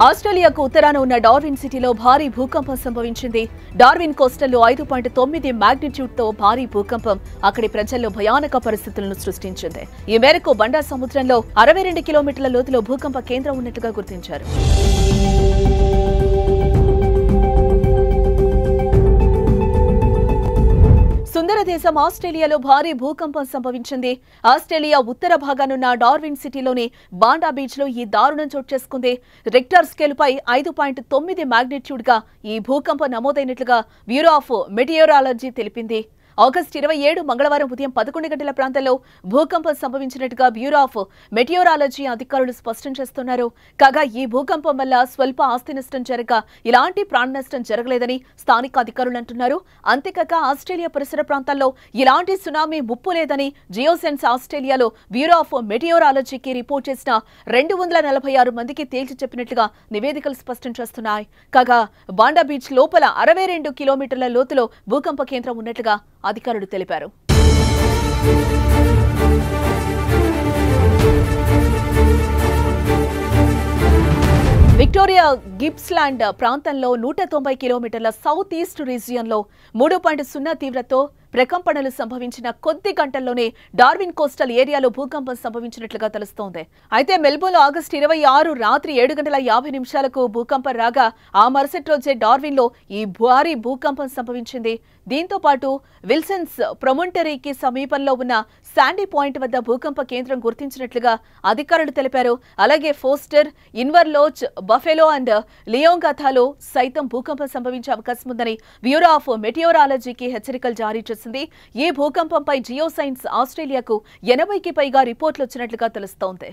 ఆస్ట్రేలియాకు ఉత్తరాన ఉన్న డార్విన్ సిటీలో భారీ భూకంపం సంభవించింది. డార్విన్ కోస్టల్లో 5.9 మాగ్నిట్యూడ్తో భారీ భూకంపం అక్కడి ప్రజల్లో భయానక పరిస్థితులను సృష్టించింది. ఈ మేరకు బండా సముద్రంలో 62 కిలోమీటర్ల లోతులో భూకంప కేంద్రం ఉన్నట్లుగా గుర్తించారు. సుందర దేశం ఆస్ట్రేలియాలో భారీ భూకంపం సంభవించింది. ఆస్ట్రేలియా ఉత్తర భాగానున్న డార్విన్ సిటీలోని బాండా బీచ్ లో ఈ దారుణం చోటు చేసుకుంది. రిక్టర్ స్కేలుపై 5.9 మాగ్నిట్యూడ్ గా ఈ భూకంపం నమోదైనట్లుగా బ్యూరో ఆఫ్ మెటియోరాలజీ తెలిపింది. ఆగస్టు 27 మంగళవారం ఉదయం 11 గంటల ప్రాంతంలో భూకంపం సంభవించినట్టుగా బ్యూరో ఆఫ్ మెటియోరాలజీ అధికారులు స్పష్టం చేస్తున్నారు. కాగా ఈ భూకంపం వల్ల స్వల్ప ఆస్తి నష్టం జరగ ఇలాంటి ప్రాణ నష్టం జరగలేదని స్థానిక అధికారులు అంటున్నారు. అంతేకాక ఆస్ట్రేలియా పరిసర ప్రాంతాల్లో ఇలాంటి సునామీ ముప్పు లేదని జియోసెన్స్ ఆస్ట్రేలియాలో బ్యూరో ఆఫ్ మెటియోరాలజీకి రిపోర్ట్ చేసిన 246 మందికి తేల్చి చెప్పినట్లుగా నివేదికలు స్పష్టం చేస్తున్నాయి. కాగా బాండా బీచ్ లోపల 62 కిలోమీటర్ల లోతులో భూకంప కేంద్రం ఉన్నట్లుగా అధికారులు తెలిపారు. విక్టోరియా గిప్స్లాండ్ ప్రాంతంలో 190 కిలోమీటర్ల సౌత్ ఈస్ట్ రీజియన్లో 3.0 తీవ్రతతో ప్రకంపనలు సంభవించిన కొద్ది గంటల్లోనే డార్విన్ కోస్టల్ ఏరియాలో భూకంపం సంభవించినట్లుగా తెలుస్తోంది. అయితే మెల్బోర్న్లో ఆగస్టు 26 రాత్రి 7:50 భూకంపం రాగా ఆ మరుసటి రోజే డార్విన్లో ఈ భారీ భూకంపం సంభవించింది. దీంతో పాటు విల్సన్స్ ప్రొమంటరీకి సమీపంలో ఉన్న శాండీ పాయింట్ వద్ద భూకంప కేంద్రం గుర్తించినట్లుగా అధికారులు తెలిపారు. అలాగే ఫోస్టర్, ఇన్వర్లోచ్, బఫెలో అండ్ లియోంగాథాలో సైతం భూకంపం సంభవించే అవకాశం ఉందని బ్యూరో ఆఫ్ మెటియోరాలజీకి హెచ్చరికలు జారీ చేసింది. ఈ భూకంపంపై జియోసైన్స్ ఆస్ట్రేలియాకు 80కి పైగా రిపోర్టులు వచ్చినట్లుగా తెలుస్తోంది.